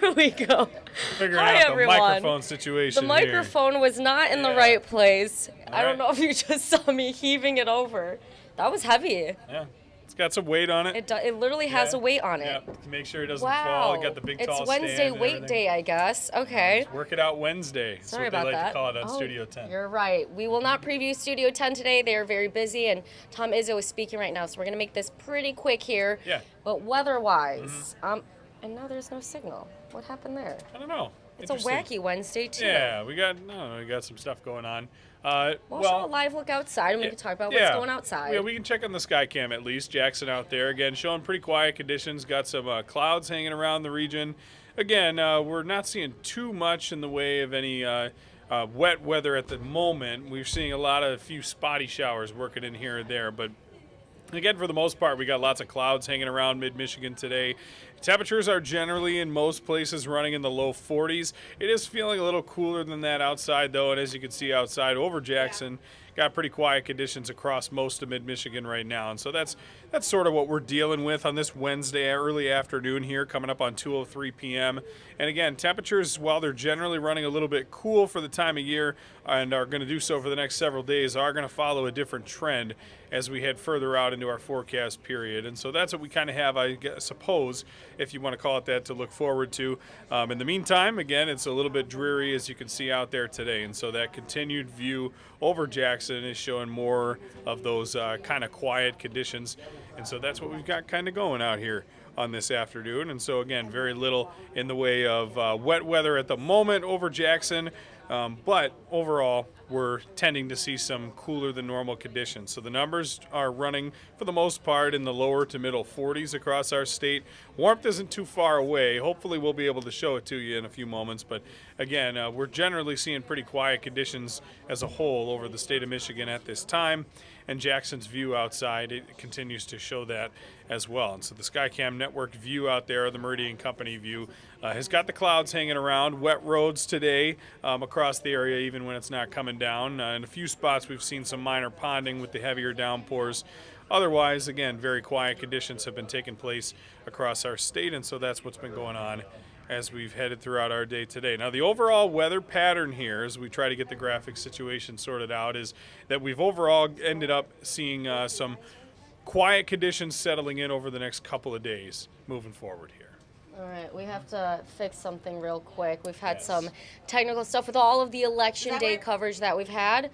There we go. Figuring Hi, out the everyone. microphone situation The microphone was not in the Yeah. right place. I don't right. know if you just saw me heaving it over. That was heavy. here. Yeah. It's got some weight on it. It literally has Yeah. a weight on Yeah. it. To make sure it doesn't Wow. fall. It got the big it's tall Wednesday stand and weight everything. day, I guess. Okay. Work it out Wednesday. That's Sorry what they about like that. to call it on Oh, Studio 10. You're right. We will not preview Studio 10 today. They are very busy, and Tom Izzo is speaking right now, so we're going to make this pretty quick here. Yeah. But weather-wise, and now there's no signal. What happened there? I don't know. It's a Interesting. wacky Wednesday, too. Yeah, we got some stuff going on. We'll show a live look outside, and we can talk about what's going outside. Yeah, we can check on the sky cam at least. Jackson out there again, showing pretty quiet conditions. Got some clouds hanging around the region. Again, we're not seeing too much in the way of any wet weather at the moment. We're seeing a few spotty showers working in here and there, but again, for the most part, we got lots of clouds hanging around mid-Michigan today. Temperatures are generally in most places running in the low 40s. It is feeling a little cooler than that outside, though, and as you can see outside over Jackson, got pretty quiet conditions across most of mid-Michigan right now. And so that's sort of what we're dealing with on this Wednesday early afternoon here, coming up on 2:03 p.m. And again, temperatures, while they're generally running a little bit cool for the time of year and are going to do so for the next several days, are going to follow a different trend as we head further out into our forecast period. And so that's what we kind of have, I suppose, if you want to call it that, to look forward to. In the meantime, again, it's a little bit dreary, as you can see out there today. And so that continued view over Jackson is showing more of those kind of quiet conditions. And so that's what we've got kind of going out here on this afternoon. And so, again, very little in the way of wet weather at the moment over Jackson. But overall, we're tending to see some cooler than normal conditions. So the numbers are running, for the most part, in the lower to middle 40s across our state. Warmth isn't too far away. Hopefully we'll be able to show it to you in a few moments. But again, we're generally seeing pretty quiet conditions as a whole over the state of Michigan at this time. And Jackson's view outside, it continues to show that as well. And so the Skycam Network view out there, the Meridian Company view, has got the clouds hanging around. Wet roads today across the area, even when it's not coming down. In a few spots, we've seen some minor ponding with the heavier downpours. Otherwise, again, very quiet conditions have been taking place across our state, and so that's what's been going on as we've headed throughout our day today. Now, the overall weather pattern here, as we try to get the graphic situation sorted out, is that we've overall ended up seeing some quiet conditions settling in over the next couple of days moving forward here. All right, we have to fix something real quick. We've had Yes. some technical stuff with all of the election day coverage that we've had.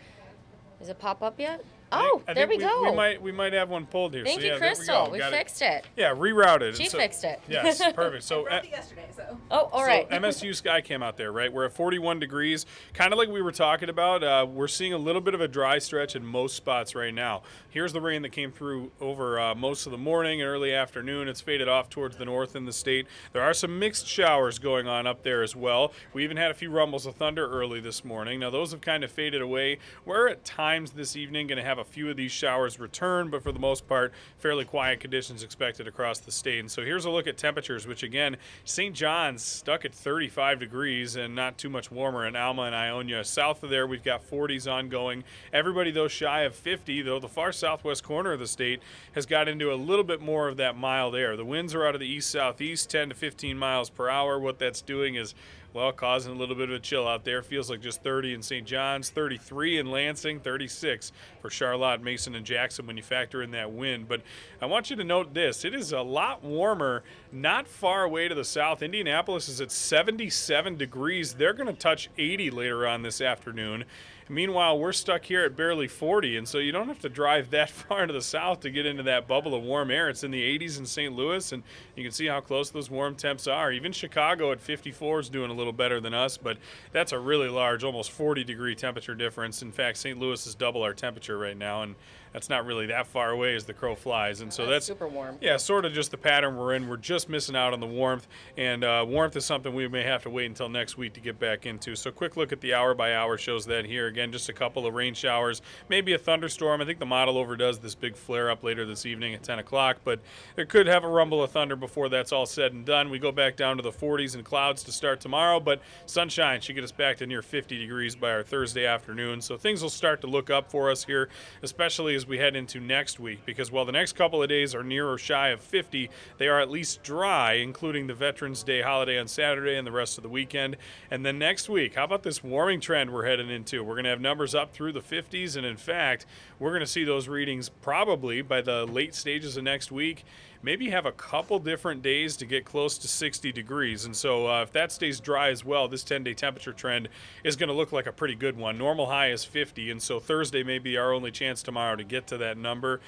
Does it pop up yet? Oh, I there think we go. We might have one pulled here. Thank so you, yeah, there Crystal. we We got it. fixed it. Yeah, rerouted. She And so- fixed it. Yes, perfect. So I wrote it yesterday, so. Oh, all right. So MSU sky cam out there, right? We're at 41 degrees, kind of like we were talking about. We're seeing a little bit of a dry stretch in most spots right now. Here's the rain that came through over most of the morning and early afternoon. It's faded off towards the north in the state. There are some mixed showers going on up there as well. We even had a few rumbles of thunder early this morning. Now, those have kind of faded away. We're at times this evening going to have a few of these showers return, but for the most part, fairly quiet conditions expected across the state. And so here's a look at temperatures, which again, St. John's stuck at 35 degrees and not too much warmer in Alma and Ionia. South of there, we've got 40s ongoing. Everybody, though, shy of 50, though the far southwest corner of the state has got into a little bit more of that mild air. The winds are out of the east-southeast, 10 to 15 miles per hour. What that's doing is, well, causing a little bit of a chill out there. Feels like just 30 in St. John's, 33 in Lansing, 36 for Charlotte, Mason, and Jackson when you factor in that wind. But I want you to note this. It is a lot warmer not far away to the south. Indianapolis is at 77 degrees. They're going to touch 80 later on this afternoon. Meanwhile, we're stuck here at barely 40, and so you don't have to drive that far to the south to get into that bubble of warm air. It's in the 80s in St. Louis, and you can see how close those warm temps are. Even Chicago at 54 is doing a little better than us, but that's a really large, almost 40-degree temperature difference. In fact, St. Louis is double our temperature right now, and that's not really that far away as the crow flies. And so that's super warm. Yeah, sort of just the pattern we're in. We're just missing out on the warmth, and warmth is something we may have to wait until next week to get back into. So quick look at the hour-by-hour shows that here. Again, just a couple of rain showers, maybe a thunderstorm. I think the model overdoes this big flare-up later this evening at 10 o'clock, but it could have a rumble of thunder before that's all said and done. We go back down to the 40s and clouds to start tomorrow, but sunshine should get us back to near 50 degrees by our Thursday afternoon. So things will start to look up for us here, especially as we head into next week, because while the next couple of days are near or shy of 50, they are at least dry, including the Veterans Day holiday on Saturday and the rest of the weekend. And then next week, how about this warming trend we're heading into? We're going to have numbers up through the 50s, and in fact, we're going to see those readings probably by the late stages of next week. Maybe have a couple different days to get close to 60 degrees. And so if that stays dry as well, this 10-day temperature trend is going to look like a pretty good one. Normal high is 50, and so Thursday may be our only chance tomorrow to get to that number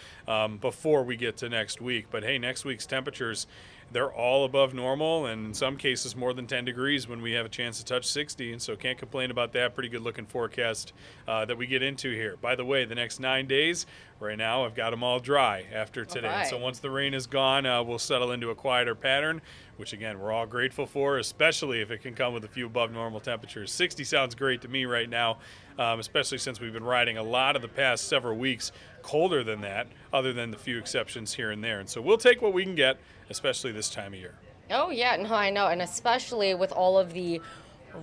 before we get to next week. But hey, next week's temperatures, they're all above normal, and in some cases more than 10 degrees when we have a chance to touch 60, and so can't complain about that. Pretty good looking forecast that we get into here. By the way, the next 9 days, right now I've got them all dry after today. All right. So once the rain is gone, we'll settle into a quieter pattern, which again, we're all grateful for, especially if it can come with a few above normal temperatures. 60 sounds great to me right now, especially since we've been riding a lot of the past several weeks colder than that, other than the few exceptions here and there. And so we'll take what we can get, especially this time of year. Oh, yeah, no, I know. And especially with all of the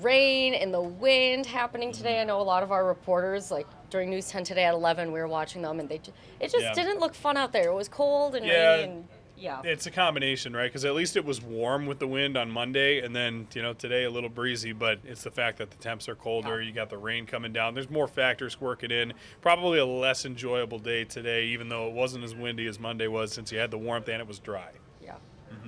rain and the wind happening today. I know a lot of our reporters, like during News 10 today at 11, we were watching them, and it just didn't look fun out there. It was cold and rainy and it's a combination, right? Because at least it was warm with the wind on Monday, and then, today a little breezy, but it's the fact that the temps are colder. You got the rain coming down. There's more factors working in. Probably a less enjoyable day today, even though it wasn't as windy as Monday was, since you had the warmth and it was dry. Yeah.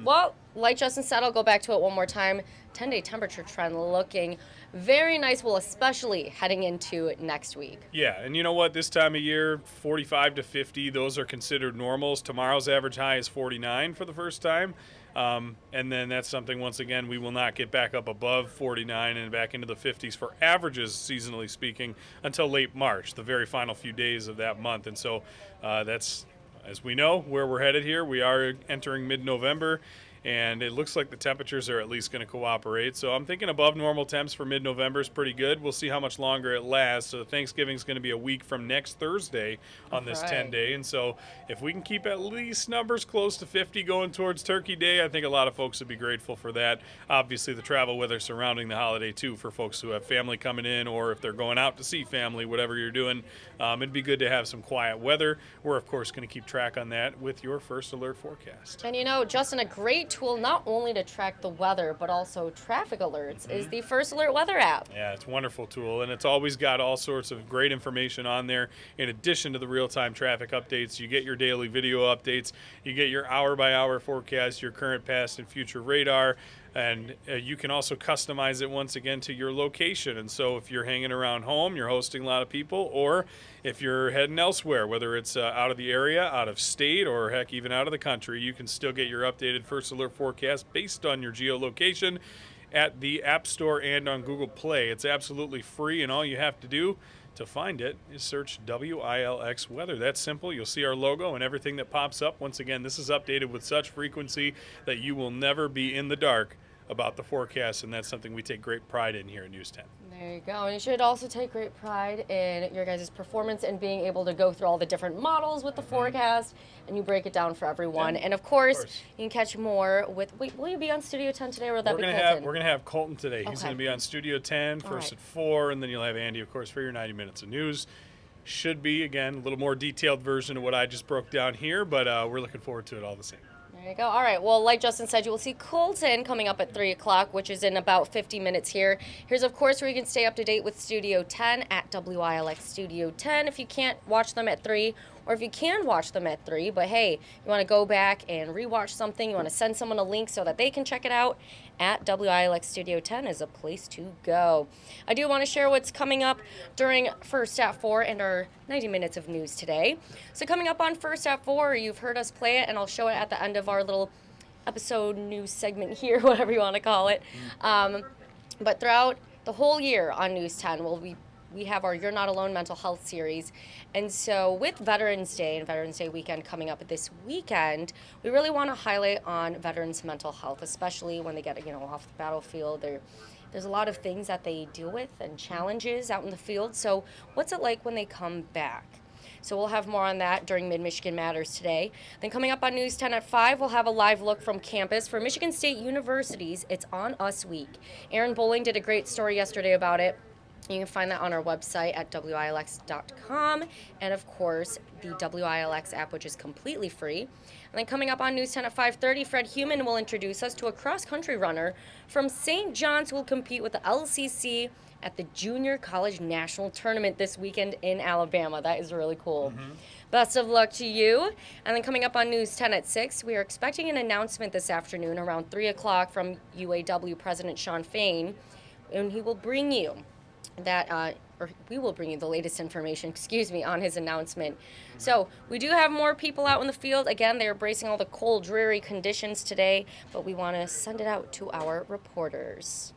Well, like Justin said, I'll go back to it one more time. 10-day temperature trend looking very nice, well, especially heading into next week. Yeah, and you know what? This time of year, 45 to 50, those are considered normals. Tomorrow's average high is 49 for the first time. And then that's something, once again, we will not get back up above 49 and back into the 50s for averages, seasonally speaking, until late March, the very final few days of that month. And so that's, as we know, where we're headed here. We are entering mid-November, and it looks like the temperatures are at least going to cooperate. So I'm thinking above normal temps for mid-November is pretty good. We'll see how much longer it lasts. So Thanksgiving is going to be a week from next Thursday on this 10-day. And so if we can keep at least numbers close to 50 going towards Turkey Day, I think a lot of folks would be grateful for that. Obviously, the travel weather surrounding the holiday, too, for folks who have family coming in, or if they're going out to see family, whatever you're doing, it'd be good to have some quiet weather. We're, of course, going to keep track on that with your First Alert forecast. And Justin, a great tool not only to track the weather but also traffic alerts is the First Alert weather app. Yeah, it's a wonderful tool, and it's always got all sorts of great information on there. In addition to the real-time traffic updates, you get your daily video updates, you get your hour-by-hour forecast, your current, past, and future radar, and you can also customize it once again to your location. And so if you're hanging around home, you're hosting a lot of people, or if you're heading elsewhere, whether it's out of the area, out of state, or heck, even out of the country, you can still get your updated First Alert forecast based on your geolocation at the App Store and on Google Play. It's absolutely free, and all you have to do to find it is search WILX Weather. That's simple. You'll see our logo and everything that pops up. Once again, this is updated with such frequency that you will never be in the dark about the forecast, and that's something we take great pride in here at News 10. There you go. And you should also take great pride in your guys' performance and being able to go through all the different models with the forecast, and you break it down for everyone. Yeah, and of course, you can catch more with, will you be on Studio 10 today, or will that be Colton? We're going to have Colton today. He's going to be on Studio 10 first at 4, and then you'll have Andy, of course, for your 90 minutes of news. Should be, again, a little more detailed version of what I just broke down here, but we're looking forward to it all the same. There you go. All right. Well, like Justin said, you will see Colton coming up at 3 o'clock, which is in about 50 minutes here. Here's, of course, where you can stay up to date with Studio 10 at WILX Studio 10 if you can't watch them at 3, or if you can watch them at 3, but hey, you want to go back and rewatch something, you want to send someone a link so that they can check it out, at WILX Studio 10 is a place to go. I do want to share what's coming up during First at 4 and our 90 minutes of news today. So coming up on First at 4, you've heard us play it, and I'll show it at the end of our little episode news segment here, whatever you want to call it. But throughout the whole year on News 10, we have our You're Not Alone mental health series. And so with Veterans Day and Veterans Day weekend coming up this weekend, we really want to highlight on veterans' mental health, especially when they get, off the battlefield. There's a lot of things that they deal with and challenges out in the field. So what's it like when they come back? So we'll have more on that during Mid-Michigan Matters today. Then coming up on News 10 at 5, we'll have a live look from campus for Michigan State University's It's On Us Week. Aaron Bowling did a great story yesterday about it. You can find that on our website at WILX.com, and of course, the WILX app, which is completely free. And then coming up on News 10 at 5:30, Fred Heumann will introduce us to a cross-country runner from St. John's who will compete with the LCC at the Junior College National Tournament this weekend in Alabama. That is really cool. Best of luck to you. And then coming up on News 10 at 6, we are expecting an announcement this afternoon around 3 o'clock from UAW President Shawn Fain, and he will bring you we will bring you the latest information, on his announcement. So we do have more people out in the field. Again, they're bracing all the cold, dreary conditions today, but we want to send it out to our reporters.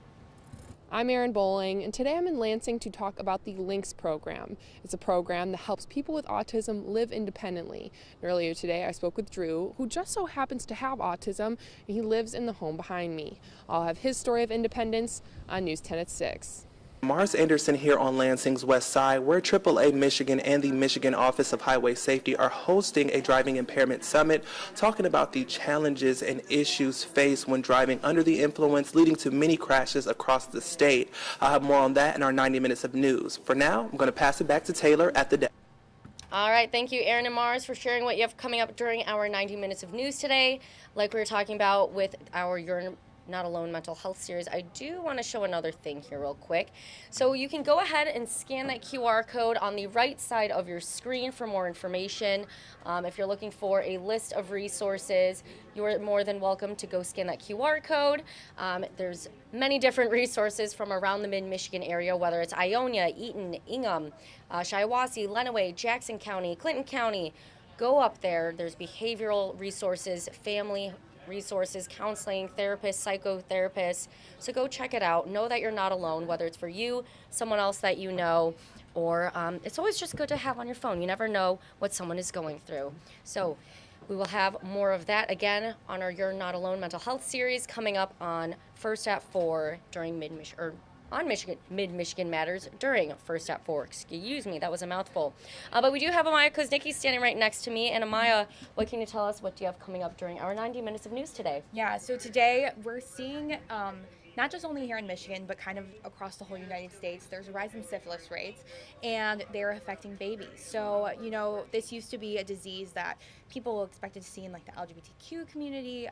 I'm Erin Bowling, and today I'm in Lansing to talk about the LINKS program. It's a program that helps people with autism live independently. And earlier today, I spoke with Drew, who just so happens to have autism, and he lives in the home behind me. I'll have his story of independence on News 10 at 6. Mars Anderson here on Lansing's West Side, where AAA Michigan and the Michigan Office of Highway Safety are hosting a driving impairment summit, talking about the challenges and issues faced when driving under the influence, leading to many crashes across the state. I'll have more on that in our 90 minutes of news. For now, I'm going to pass it back to Taylor at the desk. All right, thank you, Erin and Mars, for sharing what you have coming up during our 90 minutes of news today. Like we were talking about with our You're Not Alone mental health series, I do want to show another thing here real quick. So you can go ahead and scan that QR code on the right side of your screen for more information. If you're looking for a list of resources, you're more than welcome to go scan that QR code. There's many different resources from around the mid-Michigan area, whether it's Ionia, Eaton, Ingham, Shiawassee, Lenawee, Jackson County, Clinton County. Go up there. There's behavioral resources, family resources, counseling, therapists, psychotherapists. So go check it out. Know that you're not alone, whether it's for you, someone else that you know, or it's always just good to have on your phone. You never know what someone is going through. So we will have more of that again on our You're Not Alone mental health series coming up on First at 4 during Mid-Michigan Matters during First at 4. Excuse me, that was a mouthful. But we do have Amaya Kuznicki standing right next to me. And Amaya, what can you tell us? What do you have coming up during our 90 minutes of news today? Yeah, so today we're seeing, not just only here in Michigan, but kind of across the whole United States, there's a rise in syphilis rates, and they're affecting babies. So, this used to be a disease that people expected to see in like the LGBTQ community,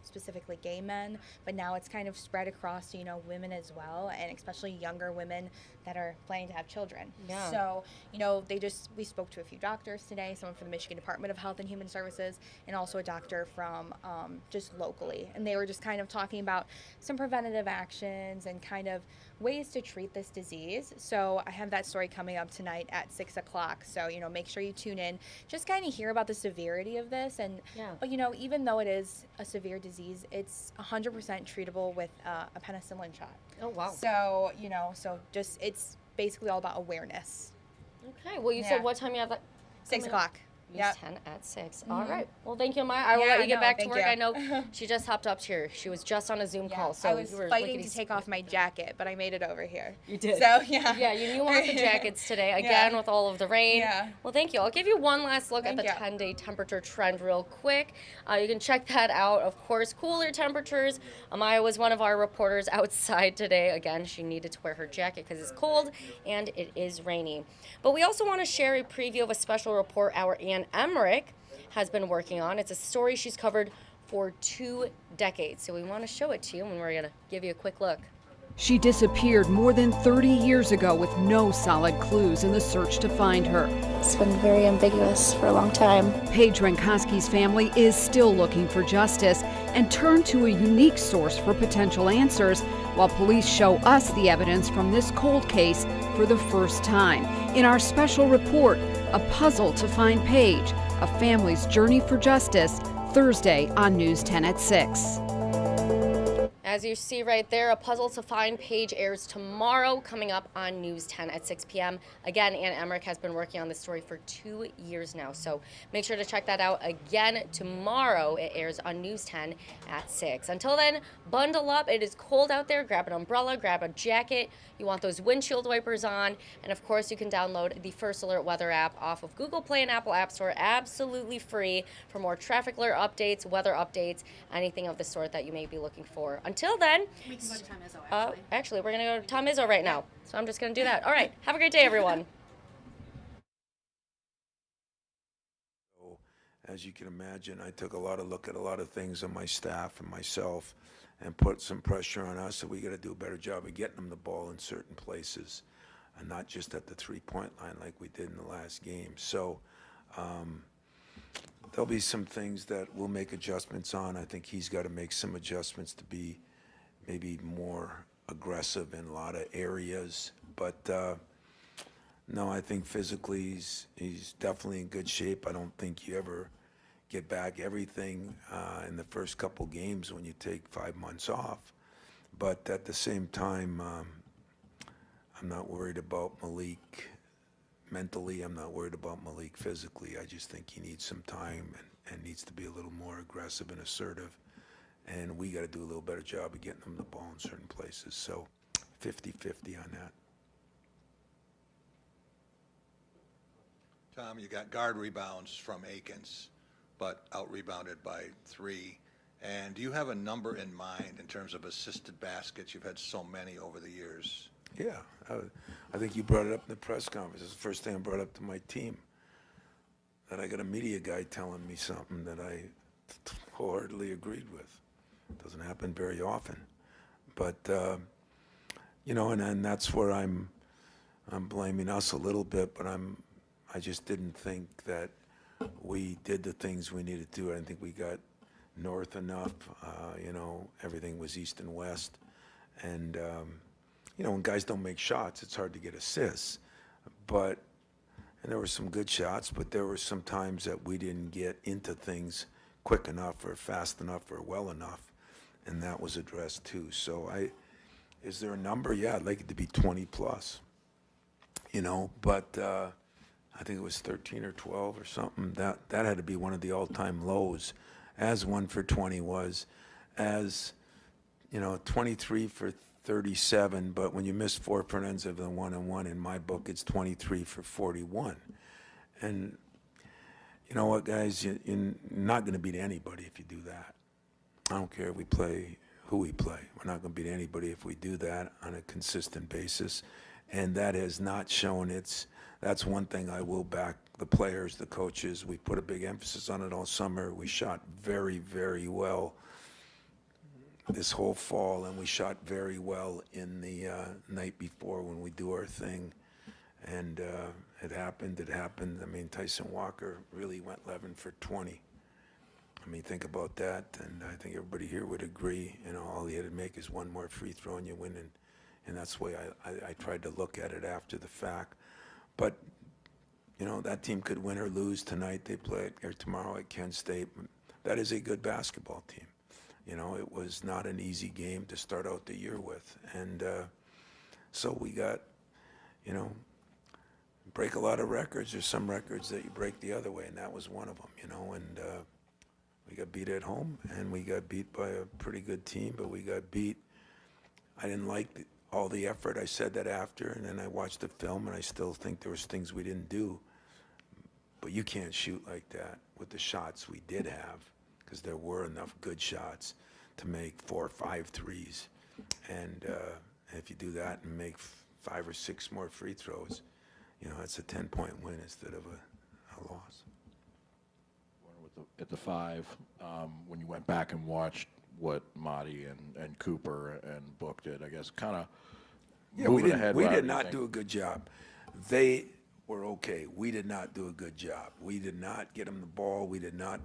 specifically gay men, but now it's kind of spread across, women as well, and especially younger women that are planning to have children. Yeah. So, we spoke to a few doctors today, someone from the Michigan Department of Health and Human Services, and also a doctor from just locally. And they were just kind of talking about some preventative actions and kind of ways to treat this disease. So I have that story coming up tonight at 6 o'clock. So, make sure you tune in, just kind of hear about the severity of this. And, but, even though it is a severe disease, it's 100% treatable with a penicillin shot. Oh, wow. So, it's basically all about awareness. Okay, well, you said what time you have that? 6 o'clock. News 10 at 6. All right. Well, thank you, Amaya. I will let you get back to work. I know she just hopped up here. She was just on a Zoom call. So I was fighting to take off my jacket, but I made it over here. You did. So, yeah. Yeah, you want the jackets today, again, with all of the rain. Yeah. Well, thank you. I'll give you one last look at the 10-day temperature trend real quick. You can check that out. Of course, cooler temperatures. Amaya was one of our reporters outside today. Again, she needed to wear her jacket because it's cold and it is rainy. But we also want to share a preview of a special report our Ann Emmerich has been working on. It's a story she's covered for 2 decades. So we want to show it to you, and we're going to give you a quick look. She disappeared more than 30 years ago with no solid clues in the search to find her. It's been very ambiguous for a long time. Paige Renkoski's family is still looking for justice and turned to a unique source for potential answers, while police show us the evidence from this cold case for the first time. In our special report, A Puzzle to Find Paige, a family's journey for justice, Thursday on News 10 at 6. As you see right there, A Puzzle to Find Paige airs tomorrow, coming up on News 10 at 6 p.m. Again, Ann Emmerich has been working on this story for 2 years now, so make sure to check that out again tomorrow. It airs on News 10 at 6. Until then, bundle up. It is cold out there. Grab an umbrella, grab a jacket. You want those windshield wipers on, and of course, you can download the First Alert Weather app off of Google Play and Apple App Store, absolutely free, for more traffic alert updates, weather updates, anything of the sort that you may be looking for. Until until then, We can go to Tom Izzo, actually, we're going to go to Tom Izzo right now. So I'm just going to do that. All right. Have a great day, everyone. As you can imagine, I took a lot of look at a lot of things on my staff and myself and put some pressure on us that we got to do a better job of getting them the ball in certain places and not just at the three-point line like we did in the last game. So there'll be some things that we'll make adjustments on. I think he's got to make some adjustments to be maybe more aggressive in a lot of areas. But no, I think physically he's definitely in good shape. I don't think you ever get back everything in the first couple games when you take 5 months off. But at the same time, I'm not worried about Malik mentally. I'm not worried about Malik physically. I just think he needs some time and needs to be a little more aggressive and assertive. And we got to do a little better job of getting him the ball in certain places. So 50-50 on that. Tom, you got guard rebounds from Akins, but out-rebounded by 3. And do you have a number in mind in terms of assisted baskets? You've had so many over the years. Yeah, I think you brought it up in the press conference. It's the first thing I brought up to my team, that I got a media guy telling me something that I wholeheartedly agreed with. It doesn't happen very often. But, you know, and that's where I'm blaming us a little bit, but I just didn't think that we did the things we needed to do. I didn't think we got north enough. You know, everything was east and west. And, you know, when guys don't make shots, it's hard to get assists. But, and there were some good shots, but there were some times that we didn't get into things quick enough or fast enough or well enough. And that was addressed too. So is there a number? Yeah, I'd like it to be 20 plus, you know, but I think it was 13 or 12 or something. That had to be one of the all-time lows, as 1 for 20 was, as, you know, 23 for 37. But when you miss 4 front ends of the 1-on-1, in my book, it's 23 for 41. And you know what, guys, you're not going to beat anybody if you do that. I don't care who we play. We're not going to beat anybody if we do that on a consistent basis. And that has not shown that's one thing I will back the players, the coaches. We put a big emphasis on it all summer. We shot very, very well this whole fall, and we shot very well in the night before when we do our thing. And it happened. I mean, Tyson Walker really went 11 for 20. I mean, think about that, and I think everybody here would agree. You know, all he had to make is one more free throw and you win, and that's the way I tried to look at it after the fact. But, you know, that team could win or lose tonight. They play or tomorrow at Kent State. That is a good basketball team. You know, it was not an easy game to start out the year with. And so we got, you know, break a lot of records. There's some records that you break the other way, and that was one of them, you know. And we got beat at home, and we got beat by a pretty good team, but we got beat. I didn't like all the effort. I said that after, and then I watched the film, and I still think there was things we didn't do. But you can't shoot like that with the shots we did have, because there were enough good shots to make 4 or 5 threes. And if you do that and make 5 or 6 more free throws, you know, it's a 10-point win instead of a loss. At the 5, when you went back and watched what Marty and Cooper and Book did, I guess, kind of moving ahead. We did not do a good job. They were okay. We did not do a good job. We did not get them the ball. We did not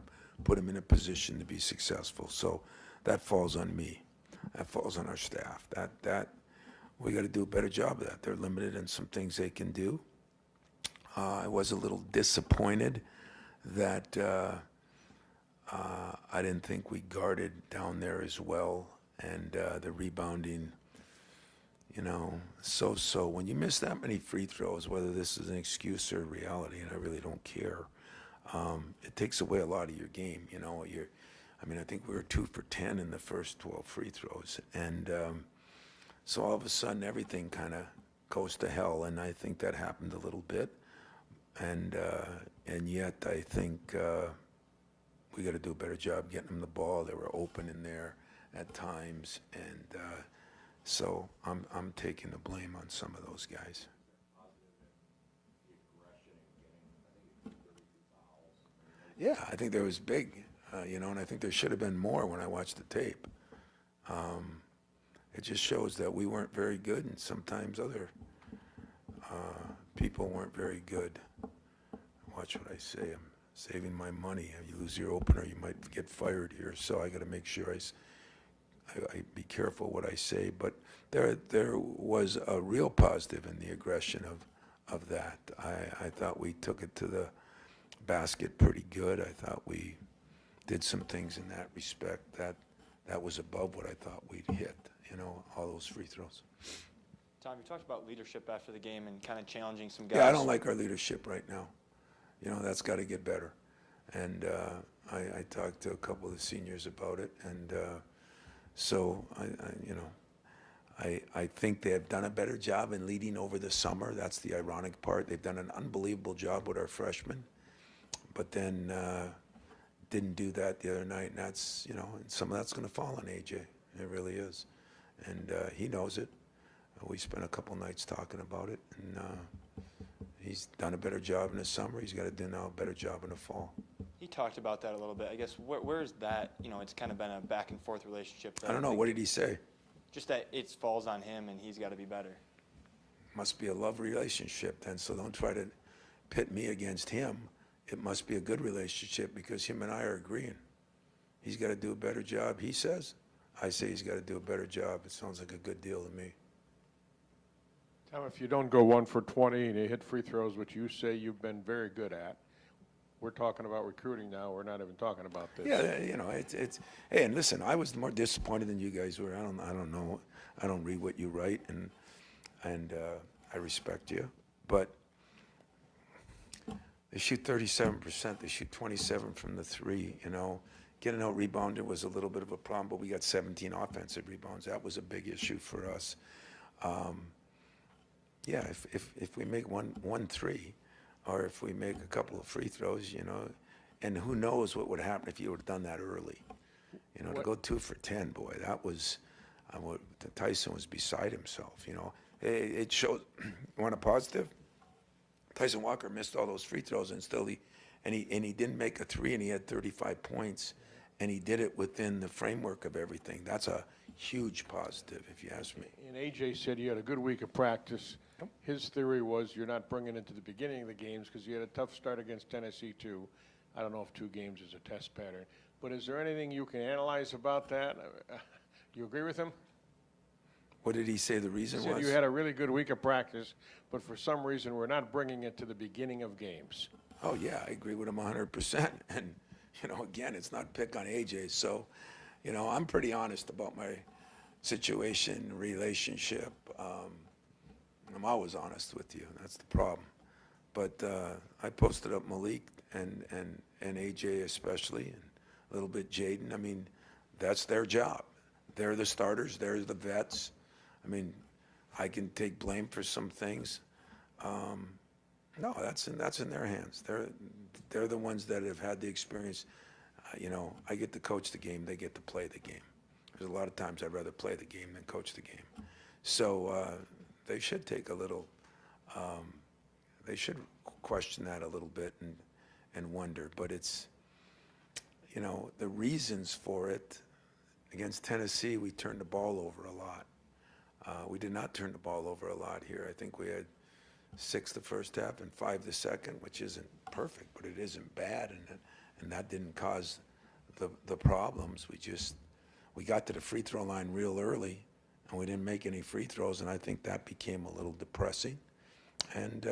put them in a position to be successful. So that falls on me. That falls on our staff. That we got to do a better job of that. They're limited in some things they can do. I was a little disappointed that I didn't think we guarded down there as well, and the rebounding, you know, so when you miss that many free throws, whether this is an excuse or reality, and I really don't care, it takes away a lot of your game. You know, I mean, I think we were 2 for 10 in the first 12 free throws, and so all of a sudden everything kind of goes to hell, and I think that happened a little bit, and yet I think we got to do a better job getting them the ball. They were open in there, at times, and so I'm taking the blame on some of those guys. Yeah, I think there was big, and I think there should have been more when I watched the tape. It just shows that we weren't very good, and sometimes other people weren't very good. Watch what I say. I'm saving my money. If you lose your opener, you might get fired here. So I got to make sure I be careful what I say. But there was a real positive in the aggression of that. I thought we took it to the basket pretty good. I thought we did some things in that respect that was above what I thought we'd hit. All those free throws. Tom, you talked about leadership after the game and kind of challenging some guys. Yeah, I don't like our leadership right now. That's got to get better. And I talked to a couple of the seniors about it, and so I think they have done a better job in leading over the summer. That's the ironic part. They've done an unbelievable job with our freshmen, but then didn't do that the other night. And that's and some of that's going to fall on AJ. It really is, and he knows it. We spent a couple nights talking about it, and he's done a better job in the summer. He's got to do now a better job in the fall. He talked about that a little bit. I guess where is that? It's kind of been a back and forth relationship. I don't know. What did he say? Just that it falls on him and he's got to be better. Must be a love relationship then. So don't try to pit me against him. It must be a good relationship because him and I are agreeing. He's got to do a better job, he says. I say he's got to do a better job. It sounds like a good deal to me. Tom, if you don't go 1 for 20 and you hit free throws, which you say you've been very good at, we're talking about recruiting now. We're not even talking about this. Yeah, it's. Hey, and listen, I was more disappointed than you guys were. I don't know. I don't read what you write, and I respect you, but they shoot 37%. They shoot 27 from the three. Getting out rebounded was a little bit of a problem, but we got 17 offensive rebounds. That was a big issue for us. Yeah, if we make one three, or if we make a couple of free throws, and who knows what would happen if you would have done that early. To go 2 for 10, boy, that was, Tyson was beside himself. It shows. You want a positive? Tyson Walker missed all those free throws, and still he didn't make a three, and he had 35 points, and he did it within the framework of everything. That's a huge positive, if you ask me. And AJ said you had a good week of practice. His theory was you're not bringing it to the beginning of the games because you had a tough start against Tennessee, too. I don't know if 2 games is a test pattern. But is there anything you can analyze about that? You agree with him? What did he say the reason was? He said you had a really good week of practice, but for some reason we're not bringing it to the beginning of games. Oh, yeah, I agree with him 100%. And, again, it's not pick on AJ. So, I'm pretty honest about my situation, relationship. I'm always honest with you. That's the problem. But I posted up Malik and AJ especially, and a little bit Jaden. I mean, that's their job. They're the starters. They're the vets. I mean, I can take blame for some things. No, that's in their hands. They're the ones that have had the experience. I get to coach the game. They get to play the game. There's a lot of times I'd rather play the game than coach the game. So they should take a little. They should question that a little bit and wonder. But it's, the reasons for it. Against Tennessee, we turned the ball over a lot. We did not turn the ball over a lot here. I think we had 6 the first half and 5 the second, which isn't perfect, but it isn't bad, and that didn't cause the problems. We got to the free throw line real early, and we didn't make any free throws, and I think that became a little depressing. And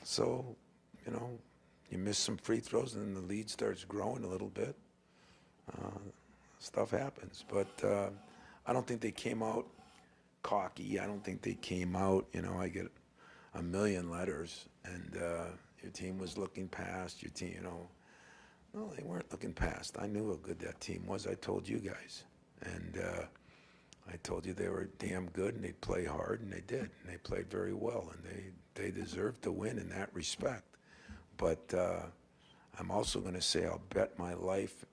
so, you miss some free throws, and then the lead starts growing a little bit. Stuff happens, but I don't think they came out cocky. I don't think they came out, I get a million letters, and your team was looking past your team, No, they weren't looking past. I knew how good that team was. I told you guys, and I told you they were damn good, and they'd play hard, and they did, and they played very well, and they deserved to win in that respect. But I'm also going to say I'll bet my life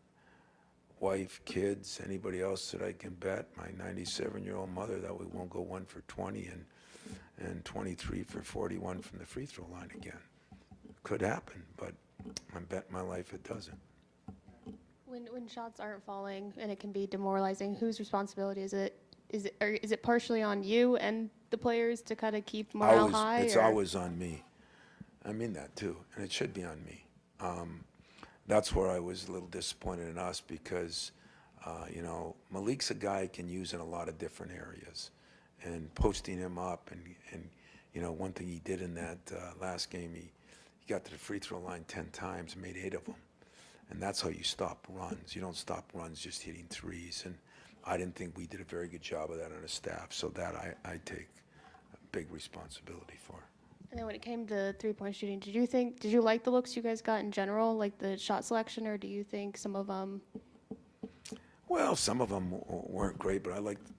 wife, kids, anybody else that I can bet, my 97-year-old mother, that we won't go 1 for 20 and 23 for 41 from the free throw line again. Could happen, but I bet my life it doesn't. When shots aren't falling and it can be demoralizing, whose responsibility is it? Is it partially on you and the players to kind of keep morale high? It's always on me. I mean that too, and it should be on me. That's where I was a little disappointed in us because, you know, Malik's a guy I can use in a lot of different areas, and posting him up and you know, one thing he did in that last game, he got to the free throw line 10 times and made 8 of them. And that's how you stop runs. You don't stop runs just hitting threes. And I didn't think we did a very good job of that on the staff. So that I take a big responsibility for. And then when it came to three-point shooting, did you like the looks you guys got in general, like the shot selection, or do you think some of them? Well, some of them weren't great, but I liked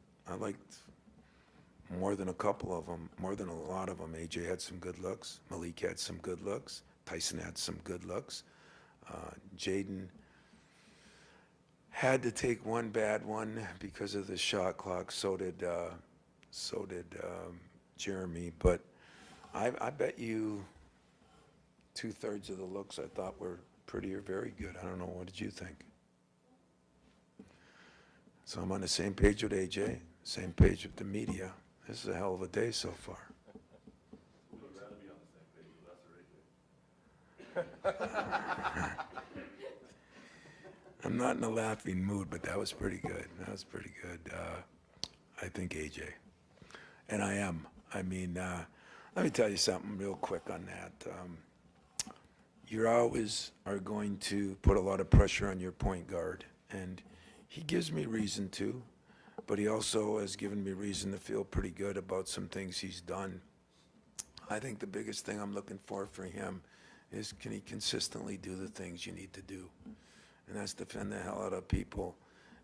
more than a couple of them, more than a lot of them. AJ had some good looks. Malik had some good looks. Tyson had some good looks. Jaden had to take one bad one because of the shot clock. So did Jeremy. But I bet you 2/3 of the looks I thought were pretty or very good. I don't know. What did you think? So I'm on the same page with AJ, same page with the media. This is a hell of a day so far. Would rather be on the same page with us or AJ? I'm not in a laughing mood, but that was pretty good. That was pretty good. I think AJ. And I am. I mean, let me tell you something real quick on that. You always are going to put a lot of pressure on your point guard. And he gives me reason to, but he also has given me reason to feel pretty good about some things he's done. I think the biggest thing I'm looking for him is, can he consistently do the things you need to do? And that's defend the hell out of people,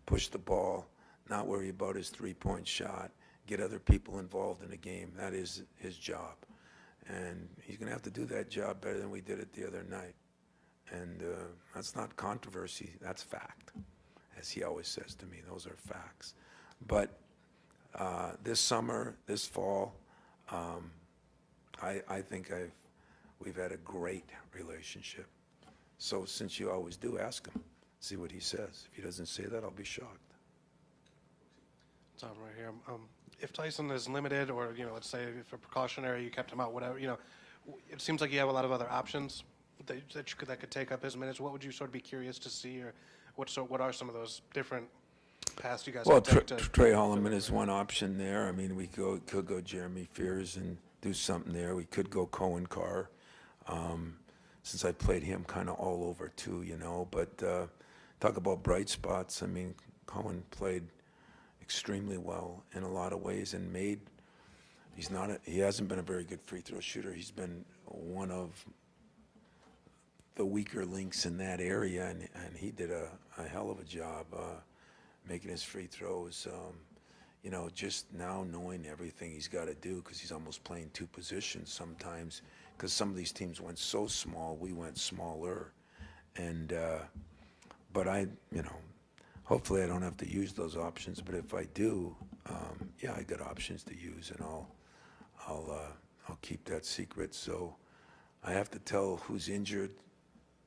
push the ball, not worry about his three-point shot, get other people involved in the game. That is his job. And he's going to have to do that job better than we did it the other night. And that's not controversy, that's fact. As he always says to me, those are facts. But this summer, this fall, I think we've had a great relationship. So since you always do, ask him, see what he says. If he doesn't say that, I'll be shocked. Tom, right here. If Tyson is limited, or let's say if a precautionary, you kept him out, whatever, it seems like you have a lot of other options that could take up his minutes. What would you sort of be curious to see, or what are some of those different paths you guys Well, could take Trey Holloman is one option there. I mean, we could go Jeremy Fears and do something there. We could go Cohen Carr, since I played him kind of all over too, But talk about bright spots. I mean, Cohen played extremely well in a lot of ways and he hasn't been a very good free throw shooter. He's been one of the weaker links in that area, and he did a hell of a job making his free throws. Just now knowing everything he's got to do, because he's almost playing two positions sometimes, because some of these teams went so small, we went smaller. And but hopefully I don't have to use those options, but if I do, I got options to use, and I'll keep that secret. So I have to tell who's injured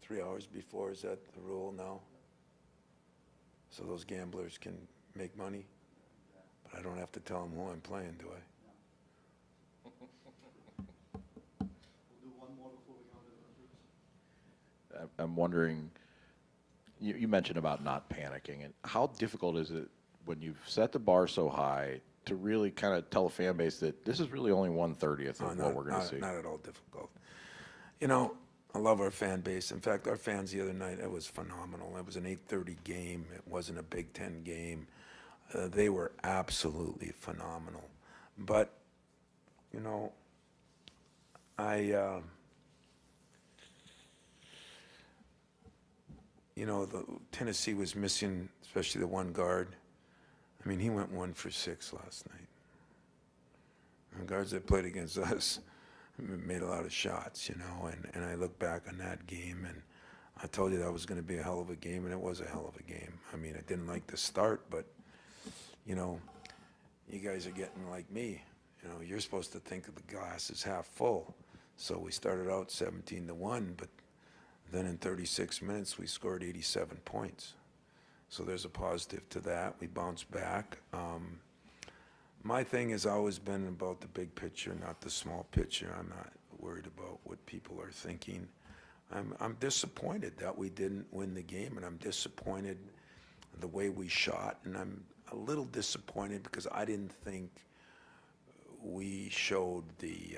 3 hours before. Is that the rule now? So those gamblers can make money, but I don't have to tell them who I'm playing, do I? We'll do one more before we go to the groups. I'm wondering, you mentioned about not panicking, and how difficult is it when you've set the bar so high to really kind of tell a fan base that this is really only 1/30 of what we're going to see? Not at all difficult. I love our fan base. In fact, our fans the other night, it was phenomenal. It was an 8:30 game. It wasn't a Big Ten game. They were absolutely phenomenal. But, the Tennessee was missing, especially the one guard. I mean, he went 1 for 6 last night. The guards that played against us made a lot of shots, and I look back on that game, and I told you that was going to be a hell of a game, and it was a hell of a game. I mean, I didn't like the start, but, you know, you guys are getting like me. You know, you're supposed to think of the glass as half full. So we started out 17-1, but then in 36 minutes we scored 87 points. So there's a positive to that. We bounced back. My thing has always been about the big picture, not the small picture. I'm not worried about what people are thinking. I'm disappointed that we didn't win the game, and I'm disappointed the way we shot, and I'm a little disappointed because I didn't think we showed the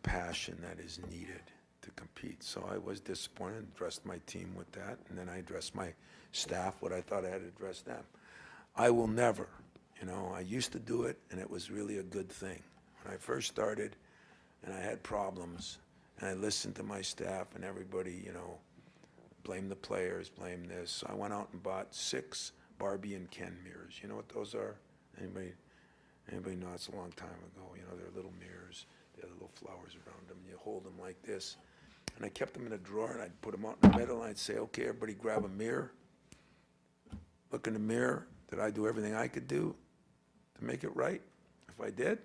passion that is needed to compete. So I was disappointed and addressed my team with that, and then I addressed my staff what I thought I had addressed them. I will never, you know, I used to do it, and it was really a good thing. When I first started and I had problems, and I listened to my staff and everybody, you know, blame the players, blame this. So I went out and bought 6 Barbie and Ken mirrors. You know what those are? Anybody know? It's a long time ago. You know, they're little mirrors. They have little flowers around them. You hold them like this. And I kept them in a drawer, and I'd put them out in the middle, and I'd say, okay, everybody grab a mirror. Look in the mirror. Did I do everything I could do to make it right? If I did,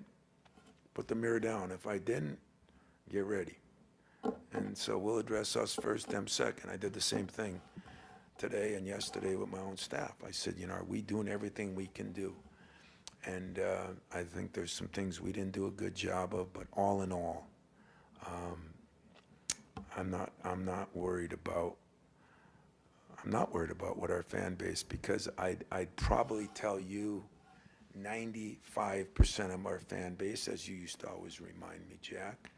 put the mirror down. If I didn't, get ready. And so we'll address us first, them second. I did the same thing today and yesterday with my own staff. I said, you know, are we doing everything we can do? And I think there's some things we didn't do a good job of, but all in all, I'm not worried about what our fan base, because I'd probably tell you 95% of our fan base, as you used to always remind me, Jack,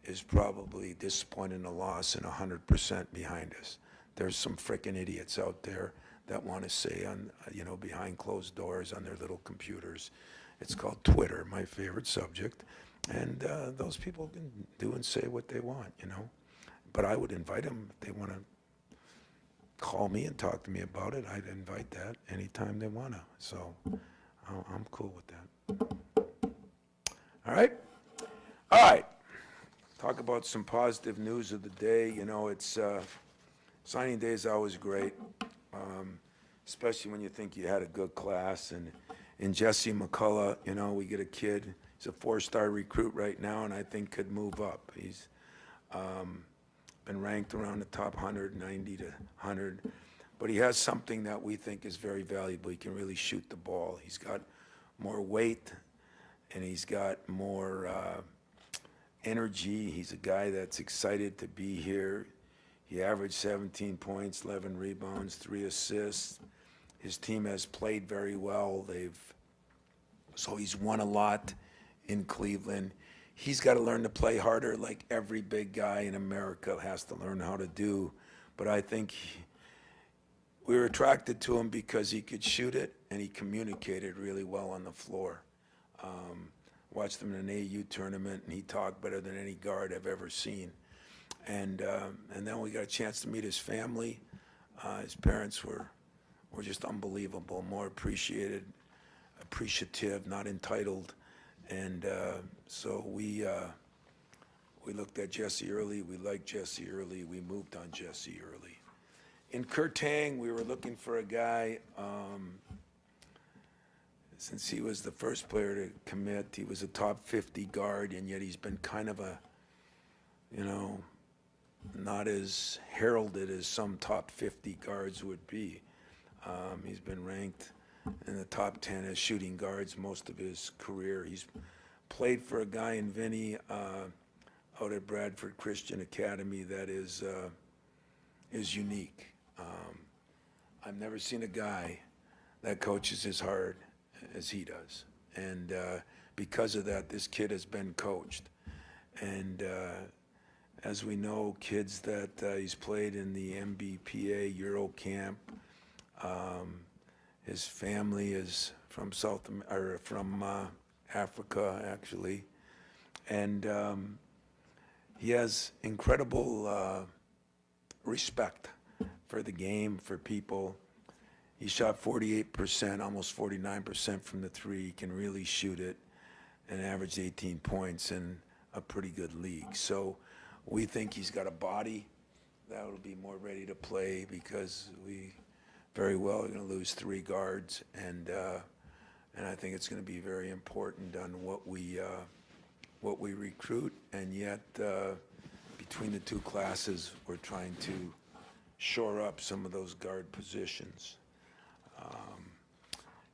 is probably disappointed in the loss and 100% behind us. There's some frickin' idiots out there that want to say on, you know, behind closed doors on their little computers. It's called Twitter, my favorite subject. And those people can do and say what they want, you know. But I would invite them if they want to call me and talk to me about it. I'd invite that anytime they want to. So I'm cool with that. All right? All right. Talk about some positive news of the day. You know, it's signing day is always great, especially when you think you had a good class. And in Jesse McCullough, you know, we get a kid. He's a 4-star recruit right now, and I think could move up. He's been ranked around the top 190 to 100, but he has something that we think is very valuable. He can really shoot the ball. He's got more weight, and he's got more energy. He's a guy that's excited to be here. He averaged 17 points, 11 rebounds, 3 assists. His team has played very well. So he's won a lot in Cleveland. He's got to learn to play harder, like every big guy in America has to learn how to do. But I think we were attracted to him because he could shoot it, and he communicated really well on the floor. Watched him in an AU tournament, and he talked better than any guard I've ever seen. And then we got a chance to meet his family. His parents were just unbelievable, more appreciative, not entitled. And so we looked at Jesse early. We liked Jesse early. We moved on Jesse early. In Kurtang, we were looking for a guy. Since he was the first player to commit, he was a top 50 guard, and yet he's been kind of a, you know, not as heralded as some top 50 guards would be. He's been ranked in the top 10 as shooting guards most of his career. He's played for a guy in Vinny out at Bradford Christian Academy that is unique. I've never seen a guy that coaches as hard as he does. And because of that, this kid has been coached. And as we know, kids that he's played in the MBPA Euro Camp, his family is from Africa, actually. And he has incredible respect for the game, for people. He shot 48%, almost 49% from the three. He can really shoot it and averaged 18 points in a pretty good league. So We think he's got a body that will be more ready to play because we very well are going to lose 3 guards, and I think it's going to be very important on what we recruit, and yet between the 2 classes, we're trying to shore up some of those guard positions.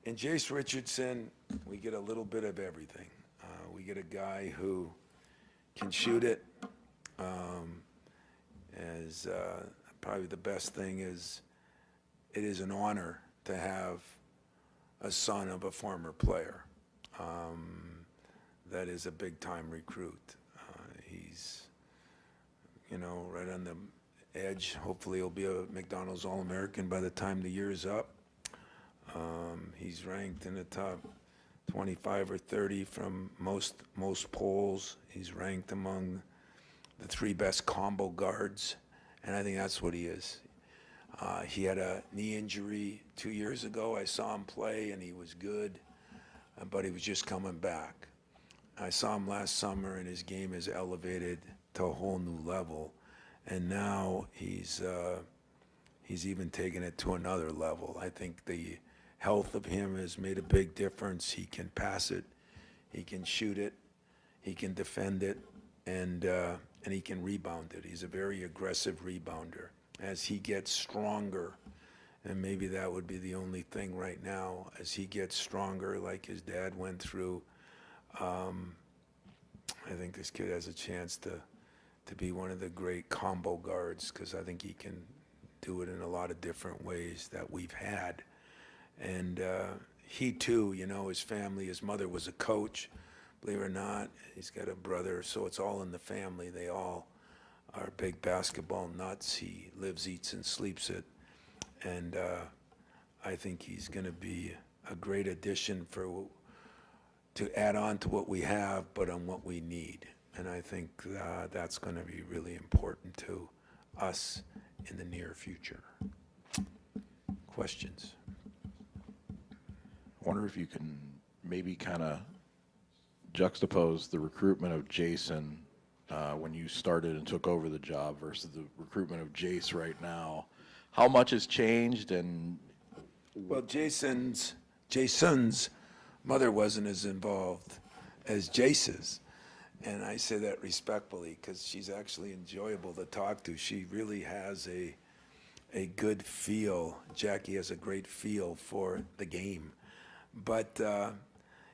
In Jace Richardson, we get a little bit of everything. We get a guy who can shoot it. Probably the best thing is it is an honor to have a son of a former player. That is a big-time recruit. He's, right on the edge. Hopefully he'll be a McDonald's All-American by the time the year's up. He's ranked in the top 25 or 30 from most polls. He's ranked among the 3 best combo guards, and I think that's what he is. He had a knee injury 2 years ago. I saw him play, and he was good, but he was just coming back. I saw him last summer, and his game is elevated to a whole new level, and now he's even taken it to another level. I think the health of him has made a big difference. He can pass it, he can shoot it, he can defend it, and he can rebound it. He's a very aggressive rebounder. As he gets stronger, and maybe that would be the only thing right now, as he gets stronger like his dad went through, I think this kid has a chance to be one of the great combo guards, because I think he can do it in a lot of different ways that we've had. And he too, his family, his mother was a coach, believe it or not. He's got a brother, so it's all in the family. They all are big basketball nuts. He lives, eats, and sleeps it. And I think he's going to be a great addition to add on to what we have, but on what we need. And I think that's going to be really important to us in the near future. Questions? I wonder if you can maybe kind of juxtapose the recruitment of Jason when you started and took over the job versus the recruitment of Jace right now. How much has changed? And well, Jason's mother wasn't as involved as Jace's, and I say that respectfully because she's actually enjoyable to talk to. She really has a good feel. Jackie has a great feel for the game, but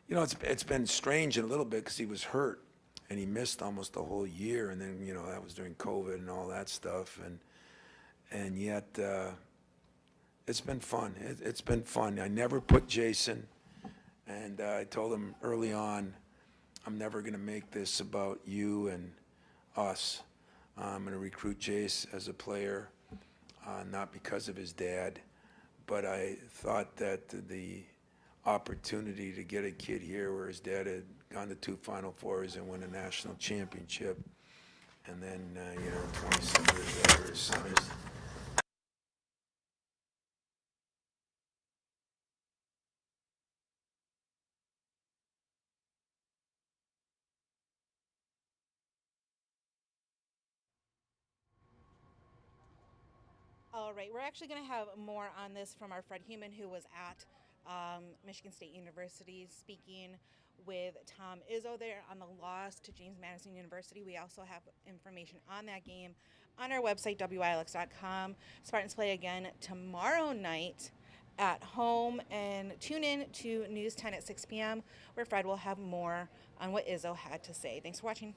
it's been strange in a little bit because he was hurt and he missed almost the whole year, and then that was during COVID and all that stuff, and yet it's been fun. It's been fun. I never put Jason, and I told him early on, I'm never going to make this about you and us. I'm going to recruit Jace as a player, not because of his dad, but I thought that the opportunity to get a kid here where his dad had gone to 2 Final Fours and won a national championship, and then 27 years later his son is All right, we're actually going to have more on this from our Fred Heumann, who was at Michigan State University speaking with Tom Izzo there on the loss to James Madison University. We also have information on that game on our website, WILX.com. Spartans play again tomorrow night at home, and tune in to News 10 at 6 p.m., where Fred will have more on what Izzo had to say. Thanks for watching.